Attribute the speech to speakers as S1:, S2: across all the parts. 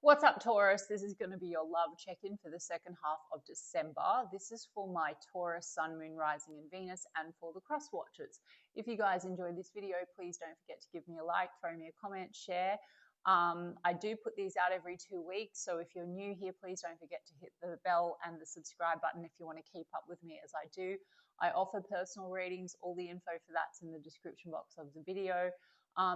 S1: What's up, Taurus? This is going to be your love check-in for the second half of December. This is for my Taurus Sun, Moon, Rising and Venus and for the cross watchers. If you guys enjoyed this video, please don't forget to give me a like, throw me a comment, share. I do put these out every 2 weeks, so if you're new here, please don't forget to hit the bell and the subscribe button if you want to keep up with me as I do. I offer personal readings. All the info for that's in the description box of the video.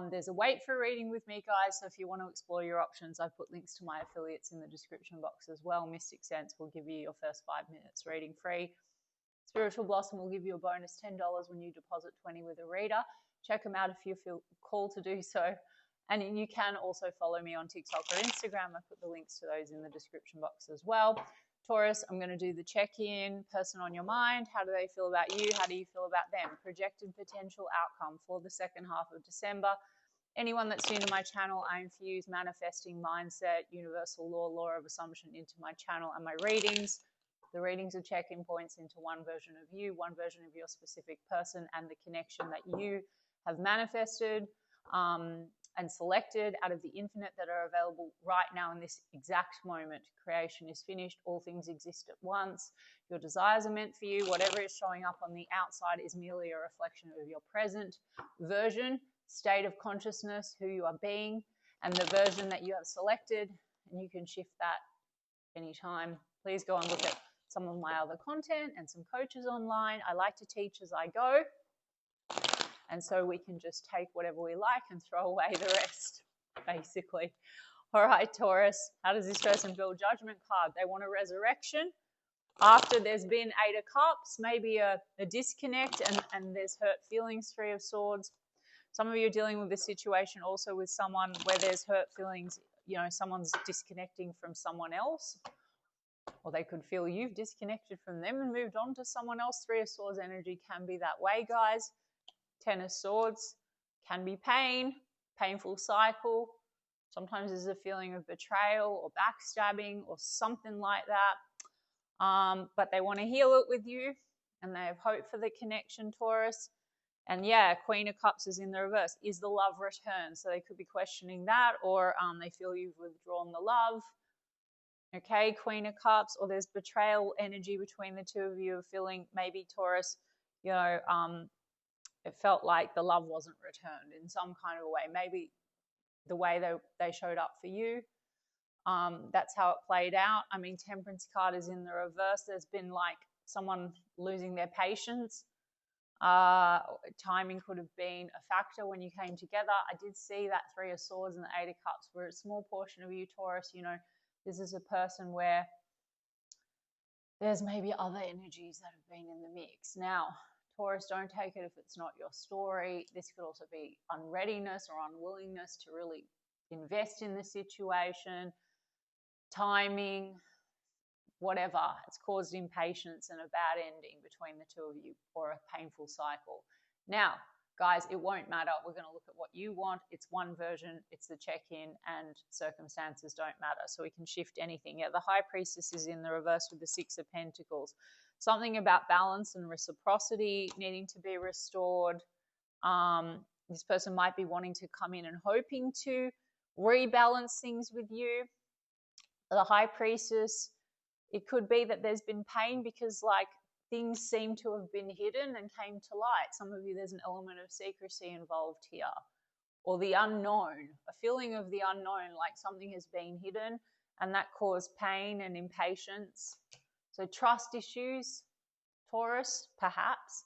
S1: There's a wait for reading with me, guys, so if you want to explore your options, I've put links to my affiliates in the description box as well. Mystic Sense will give you your first 5 minutes reading free. Spiritual Blossom will give you a bonus $10 when you deposit $20 with a reader. Check them out if you feel called to do so. And you can also follow me on TikTok or Instagram. I put the links to those in the description box as well. Taurus, I'm going to do the check-in. Person on your mind, how do they feel about you? How do you feel about them? Projected potential outcome for the second half of December. Anyone that's new to my channel, I infuse manifesting mindset, universal law of assumption into my channel and my readings. The readings are check-in points into one version of you, one version of your specific person and the connection that you have manifested and selected out of the infinite that are available right now in this exact moment. Creation is finished. All things exist at once. Your desires are meant for you. Whatever is showing up on the outside is merely a reflection of your present version, state of consciousness, who you are being, and the version that you have selected. And you can shift that anytime. Please go and look at some of my other content and some coaches online. I like to teach as I go. And so we can just take whatever we like and throw away the rest, basically. All right, Taurus, how does this person feel? Judgment card. They want a resurrection. After there's been 8 of Cups, maybe a disconnect and there's hurt feelings, 3 of Swords. Some of you are dealing with this situation also with someone where there's hurt feelings, you know, someone's disconnecting from someone else. Or they could feel you've disconnected from them and moved on to someone else. 3 of Swords energy can be that way, guys. 10 of Swords can be pain, painful cycle. Sometimes there's a feeling of betrayal or backstabbing or something like that. But they want to heal it with you and they have hope for the connection, Taurus. And yeah, Queen of Cups is in the reverse. Is the love returned? So they could be questioning that, or they feel you've withdrawn the love. Okay, Queen of Cups, or there's betrayal energy between the two of you, of feeling maybe, Taurus, you know, it felt like the love wasn't returned in some kind of way. Maybe the way they showed up for you. That's how it played out. I mean, Temperance card is in the reverse. There's been like someone losing their patience. Timing could have been a factor when you came together. I did see that 3 of Swords and the 8 of Cups were a small portion of you, Taurus. You know, this is a person where there's maybe other energies that have been in the mix. Now, Taurus, don't take it if it's not your story. This could also be unreadiness or unwillingness to really invest in the situation, timing, whatever. It's caused impatience and a bad ending between the two of you or a painful cycle. Now, guys, it won't matter. We're going to look at what you want. It's one version. It's the check-in and circumstances don't matter. So we can shift anything. Yeah, the High Priestess is in the reverse with the 6 of Pentacles. Something about balance and reciprocity needing to be restored. This person might be wanting to come in and hoping to rebalance things with you. The High Priestess, it could be that there's been pain because like things seem to have been hidden and came to light. Some of you, there's an element of secrecy involved here. Or the unknown, a feeling of the unknown, like something has been hidden and that caused pain and impatience. So trust issues, Taurus, perhaps,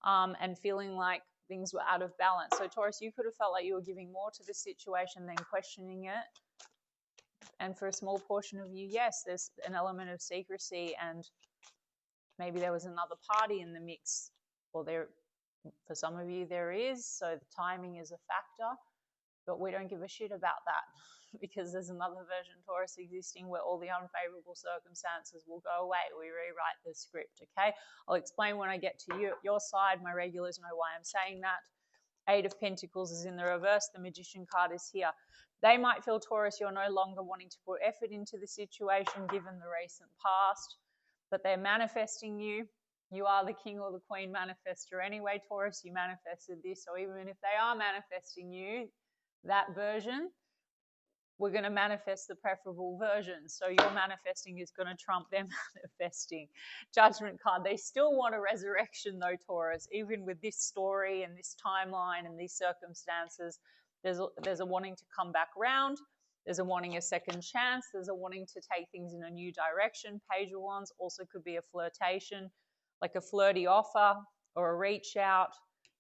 S1: and feeling like things were out of balance. So Taurus, you could have felt like you were giving more to the situation than questioning it. And for a small portion of you, yes, there's an element of secrecy and maybe there was another party in the mix. Or there, for some of you, there is. So the timing is a factor. But we don't give a shit about that because there's another version, Taurus, existing where all the unfavorable circumstances will go away. We rewrite the script, okay? I'll explain when I get to your side. My regulars know why I'm saying that. 8 of Pentacles is in the reverse. The Magician card is here. They might feel, Taurus, you're no longer wanting to put effort into the situation given the recent past, but they're manifesting you. You are the king or the queen manifester anyway, Taurus. You manifested this. So even if they are manifesting you, that version, we're going to manifest the preferable version. So your manifesting is going to trump their manifesting. Judgment card. They still want a resurrection though, Taurus. Even with this story and this timeline and these circumstances, there's a wanting to come back round. There's a wanting a second chance. There's a wanting to take things in a new direction. Page of Wands also could be a flirtation, like a flirty offer or a reach out.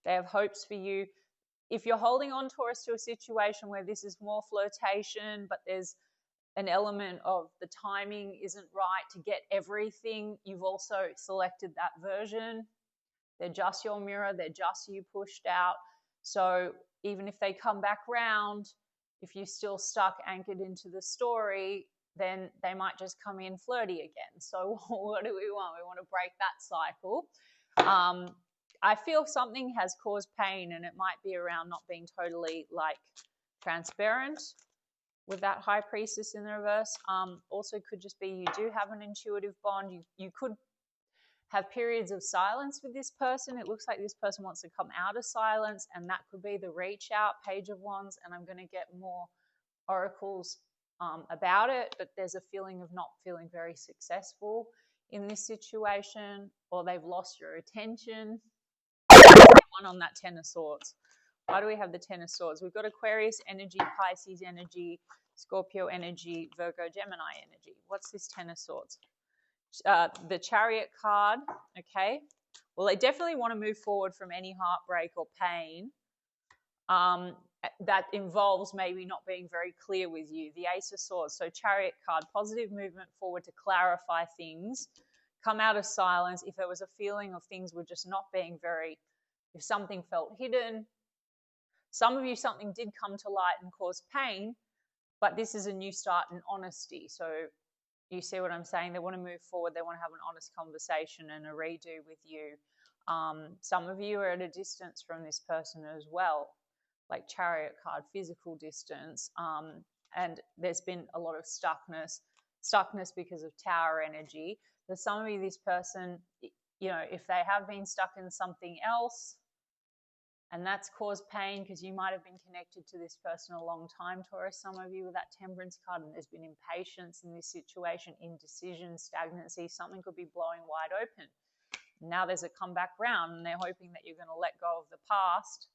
S1: They have hopes for you. If you're holding on, Taurus, to a situation where this is more flirtation, but there's an element of the timing isn't right to get everything, you've also selected that version. They're just your mirror. They're just you pushed out. So even if they come back round, if you're still stuck, anchored into the story, then they might just come in flirty again. So what do we want? We want to break that cycle. I feel something has caused pain, and it might be around not being totally like transparent with that High Priestess in the reverse. Also could just be you do have an intuitive bond. You could have periods of silence with this person. It looks like this person wants to come out of silence, and that could be the reach out, Page of Wands, and I'm going to get more oracles about it, but there's a feeling of not feeling very successful in this situation, or they've lost your attention. One on that Ten of Swords. Why do we have the Ten of Swords? We've got Aquarius energy, Pisces energy, Scorpio energy, Virgo, Gemini energy. What's this Ten of Swords? The Chariot card, okay? Well, they definitely want to move forward from any heartbreak or pain that involves maybe not being very clear with you. The Ace of Swords, so Chariot card, positive movement forward to clarify things, come out of silence. If there was a feeling of things were just not being very, if something felt hidden, some of you, something did come to light and cause pain, but this is a new start in honesty. So you see what I'm saying? They want to move forward. They want to have an honest conversation and a redo with you. Some of you are at a distance from this person as well, like Chariot card, physical distance. And there's been a lot of stuckness because of Tower energy. For some of you, this person, you know, if they have been stuck in something else, and that's caused pain because you might have been connected to this person a long time, Taurus, some of you with that Temperance card, and there's been impatience in this situation, indecision, stagnancy, something could be blowing wide open. Now there's a comeback round, and they're hoping that you're going to let go of the past.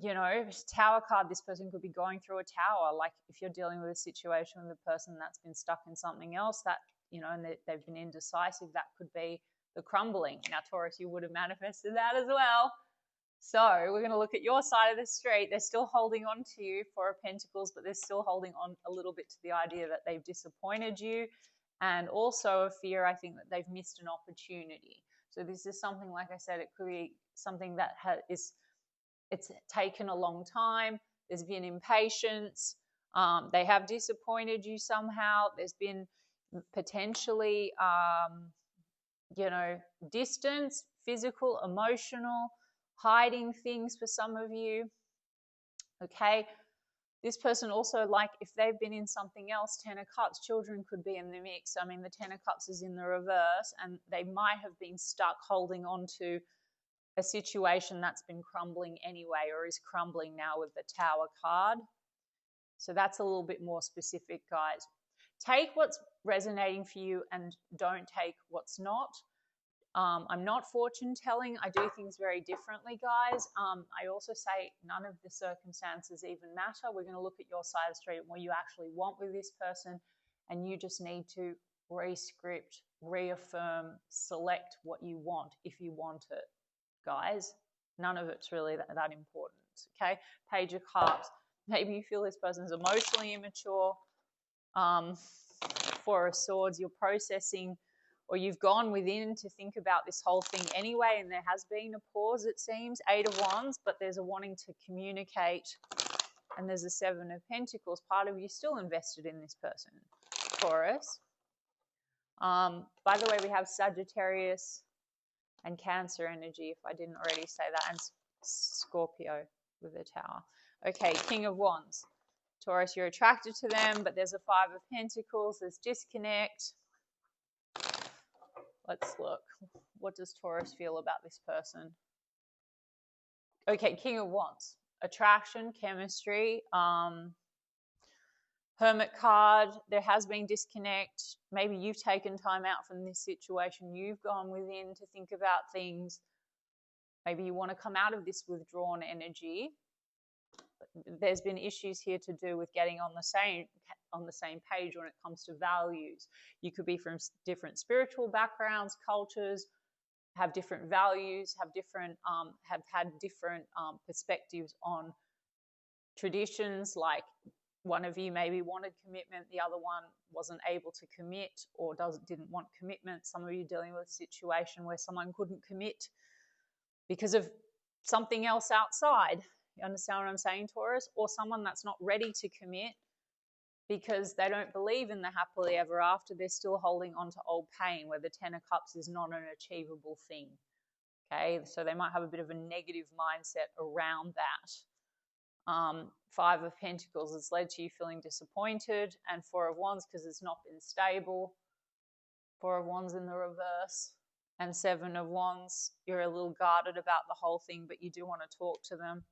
S1: You know, Tower card, this person could be going through a tower. Like if you're dealing with a situation with a person that's been stuck in something else that, you know, and they've been indecisive, that could be the crumbling. Now, Taurus, you would have manifested that as well. So we're going to look at your side of the street. They're still holding on to you, Four of Pentacles, but they're still holding on a little bit to the idea that they've disappointed you, and also a fear, I think, that they've missed an opportunity. So this is something, like I said, it could be something that it's taken a long time. There's been impatience. They have disappointed you somehow. There's been potentially you know, distance, physical, emotional, hiding things for some of you, okay? This person also, like if they've been in something else, Ten of Cups, children could be in the mix. I mean, the Ten of Cups is in the reverse, and they might have been stuck holding on to a situation that's been crumbling anyway, or is crumbling now with the Tower card. So that's a little bit more specific, guys. Take what's resonating for you and don't take what's not. I'm not fortune telling. I do things very differently, guys. I also say none of the circumstances even matter. We're going to look at your side of the street and what you actually want with this person, and you just need to re-script, reaffirm, select what you want if you want it, guys. None of it's really that important, okay? Page of Cups. Maybe you feel this person's emotionally immature. Four of Swords, you're processing, or you've gone within to think about this whole thing anyway, and there has been a pause, it seems. Eight of Wands, but there's a wanting to communicate, and there's a Seven of Pentacles. Part of you still invested in this person, Taurus. By the way, we have Sagittarius and Cancer energy, if I didn't already say that, and Scorpio with the Tower. Okay, King of Wands. Taurus, you're attracted to them, but there's a Five of Pentacles. There's disconnect. Let's look. What does Taurus feel about this person? Okay, King of Wands. attraction, chemistry. Hermit card, there has been disconnect. Maybe you've taken time out from this situation. You've gone within to think about things. Maybe you want to come out of this withdrawn energy. There's been issues here to do with getting on the same page when it comes to values. You could be from different spiritual backgrounds, cultures, have different values, have had different perspectives on traditions. Like one of you maybe wanted commitment, the other one wasn't able to commit or didn't want commitment. Some of you dealing with a situation where someone couldn't commit because of something else outside. You understand what I'm saying, Taurus? Or someone that's not ready to commit because they don't believe in the happily ever after. They're still holding on to old pain, where the Ten of Cups is not an achievable thing. Okay, so they might have a bit of a negative mindset around that. Five of Pentacles has led to you feeling disappointed, and Four of Wands because it's not been stable. Four of Wands in the reverse. And Seven of Wands, you're a little guarded about the whole thing, but you do want to talk to them.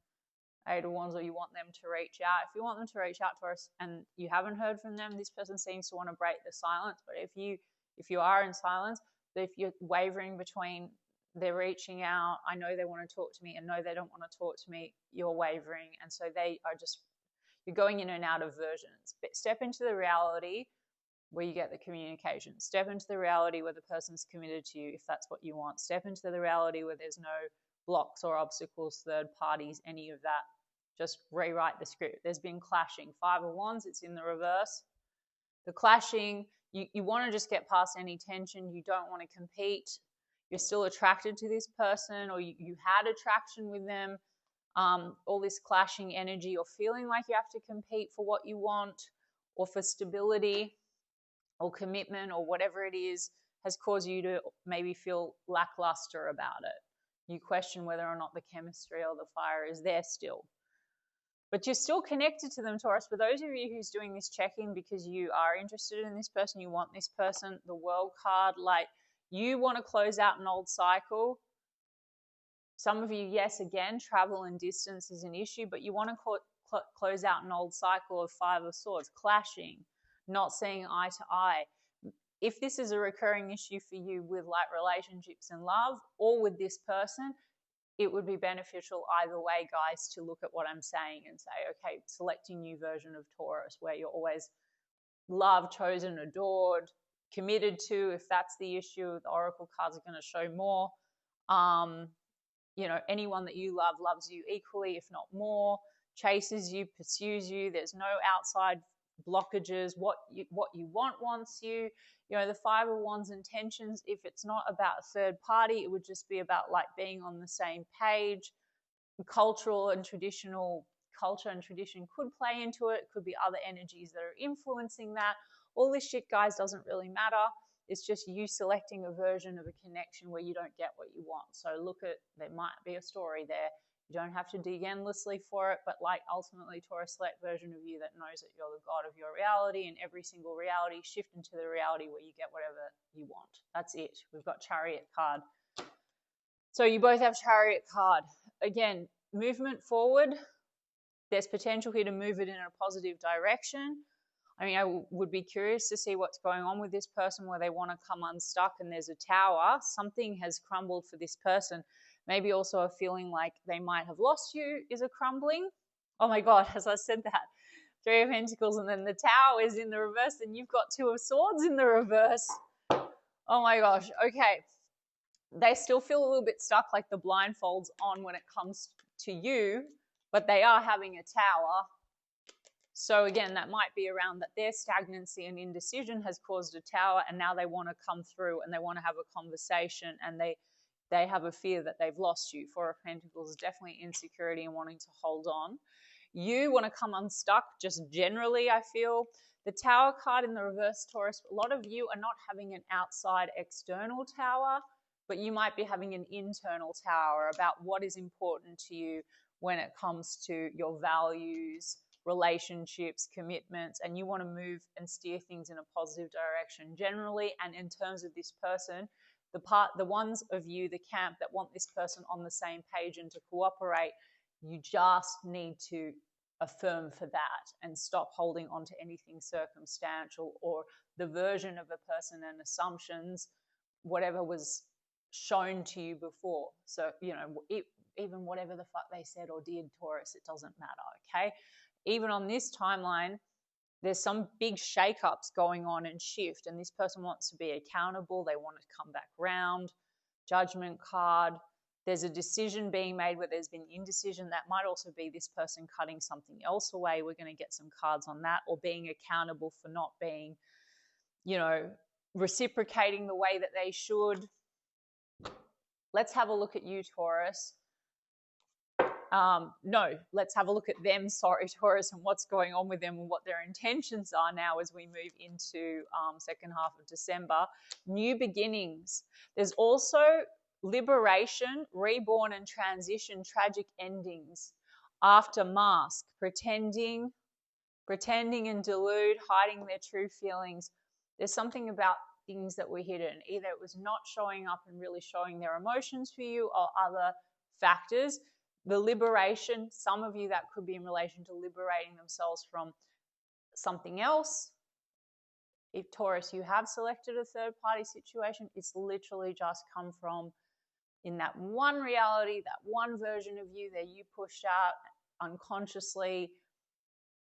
S1: Eight of Wands, or you want them to reach out. If you want them to reach out to us and you haven't heard from them, this person seems to want to break the silence. But if you are in silence, but if you're wavering between they're reaching out, I know they want to talk to me, and no, they don't want to talk to me, you're wavering. And so you're going in and out of versions. But step into the reality where you get the communication. Step into the reality where the person's committed to you, if that's what you want. Step into the reality where there's no blocks or obstacles, third parties, any of that. Just rewrite the script. There's been clashing. Five of Wands, it's in the reverse. The clashing, you want to just get past any tension. You don't want to compete. You're still attracted to this person, or you had attraction with them. All this clashing energy, or feeling like you have to compete for what you want, or for stability or commitment, or whatever it is, has caused you to maybe feel lackluster about it. You question whether or not the chemistry or the fire is there still. But you're still connected to them, Taurus. For those of you who's doing this check-in because you are interested in this person, you want this person, the World card, like you want to close out an old cycle. Some of you, yes, again, travel and distance is an issue, but you want to close out an old cycle of Five of Swords, clashing, not seeing eye to eye. If this is a recurring issue for you with like relationships and love, or with this person, it would be beneficial either way, guys, to look at what I'm saying and say, okay, select a new version of Taurus where you're always loved, chosen, adored, committed to. If that's the issue, the Oracle cards are going to show more. You know, anyone that you love loves you equally, if not more, chases you, pursues you. There's no outside blockages. What you want wants you. You know, the Five of Wands intentions, if it's not about a third party, it would just be about like being on the same page. Culture and tradition could play into it. It could be other energies that are influencing that. All this shit, guys, doesn't really matter. It's just you selecting a version of a connection where you don't get what you want. So there might be a story there. You don't have to dig endlessly for it, but like ultimately, Taurus, select version of you that knows that you're the god of your reality, and every single reality, shift into the reality where you get whatever you want. That's it. We've got Chariot card. So you both have Chariot card. Again, movement forward. There's potential here to move it in a positive direction. I mean, I would be curious to see what's going on with this person where they want to come unstuck and there's a tower. Something has crumbled for this person. Maybe also a feeling like they might have lost you is a crumbling. Oh my God, as I said that, Three of Pentacles and then the Tower is in the reverse and you've got Two of Swords in the reverse. Oh my gosh, okay. They still feel a little bit stuck, like the blindfold's on when it comes to you, but they are having a tower. So again, that might be around that their stagnancy and indecision has caused a tower, and now they want to come through and they want to have a conversation, and they have a fear that they've lost you. Four of Pentacles is definitely insecurity and wanting to hold on. You want to come unstuck just generally, I feel. The Tower card in the reverse, Taurus, a lot of you are not having an outside external tower, but you might be having an internal tower about what is important to you when it comes to your values, relationships, commitments, and you want to move and steer things in a positive direction generally. And in terms of this person, the ones of you, the camp that want this person on the same page and to cooperate, You just need to affirm for that and stop holding on to anything circumstantial or the version of a person and assumptions, whatever was shown to you before. So, even whatever the fuck they said or did, Taurus, it doesn't matter, okay? Even on this timeline, there's some big shakeups going on and shift, and this person wants to be accountable. They want to come back round. Judgment card. There's a decision being made where there's been indecision. That might also be this person cutting something else away. We're going to get some cards on that, or being accountable for not being, reciprocating the way that they should. Let's have a look at you, Taurus. No, let's have a look at them, sorry, Taurus, and what's going on with them and what their intentions are now as we move into second half of December. New beginnings. There's also liberation, reborn and transition, tragic endings. After mask, pretending and delude, hiding their true feelings. There's something about things that were hidden. Either it was not showing up and really showing their emotions for you, or other factors. The liberation, some of you that could be in relation to liberating themselves from something else. If Taurus, you have selected a third party situation, it's literally just come from in that one reality, that one version of you that you pushed out unconsciously.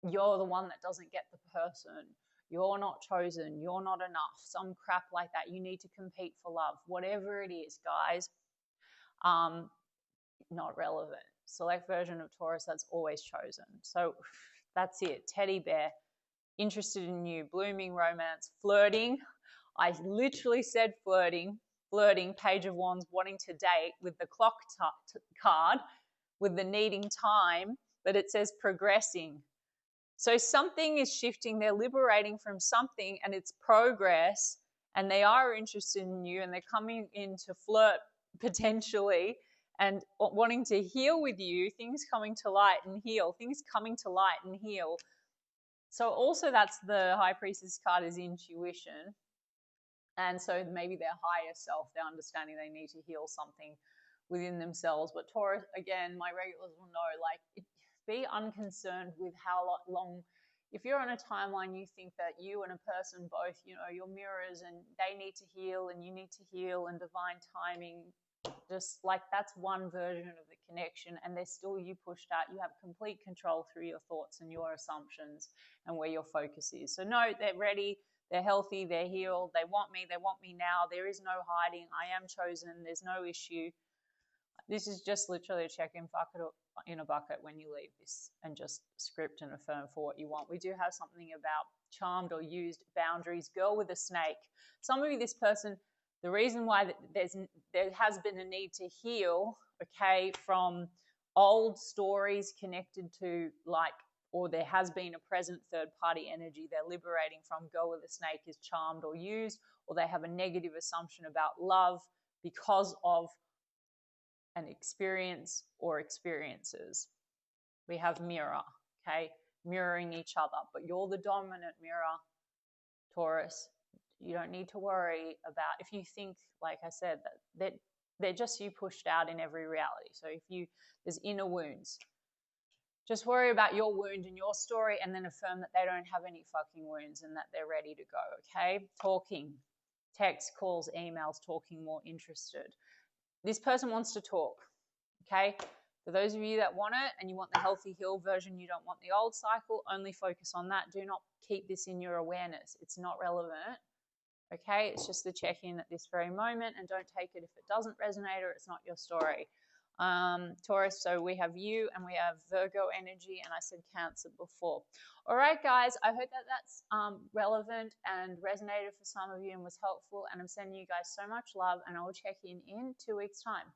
S1: You're the one that doesn't get the person. You're not chosen. You're not enough. Some crap like that. You need to compete for love. Whatever it is, guys. Not relevant. Select version of Taurus that's always chosen. So that's it. Teddy bear, interested in you, blooming romance, flirting. I literally said flirting, Page of Wands, wanting to date with the clock card, with the needing time, but it says progressing. So something is shifting. They're liberating from something and it's progress, and they are interested in you, and they're coming in to flirt potentially and wanting to heal with you, things coming to light and heal, So also that's the High Priestess card, is intuition. And so maybe their higher self, their understanding they need to heal something within themselves. But Taurus, again, my regulars will know, be unconcerned with how long. If you're on a timeline, you think that you and a person both, you're mirrors and they need to heal and you need to heal, and divine timing, just like that's one version of the connection, and there's still you pushed out. You have complete control through your thoughts and your assumptions and where your focus is. So no, they're ready, they're healthy, they're healed, they want me now. There is no hiding. I am chosen. There's no issue. This is just literally a check-in bucket when you leave this, and just script and affirm for what you want. We do have something about charmed or used boundaries. Girl with a snake. Some of you, this person, the reason why there has been a need to heal, okay, from old stories connected to or there has been a present third party energy they're liberating from. Girl with a snake is charmed or used, or they have a negative assumption about love because of an experience or experiences. We have mirror, okay, mirroring each other, but you're the dominant mirror, Taurus. You don't need to worry about if you think, like I said, that they're just you pushed out in every reality. So if there's inner wounds, just worry about your wound and your story, and then affirm that they don't have any fucking wounds and that they're ready to go, okay? Talking, text, calls, emails, talking, more interested. This person wants to talk, okay? For those of you that want it and you want the healthy heal version, you don't want the old cycle, only focus on that. Do not keep this in your awareness. It's not relevant, okay? It's just the check-in at this very moment, and don't take it if it doesn't resonate or it's not your story. Taurus, so we have you and we have Virgo energy, and I said Cancer before. All right, guys, I hope that that's relevant and resonated for some of you and was helpful, and I'm sending you guys so much love, and I will check in 2 weeks' time.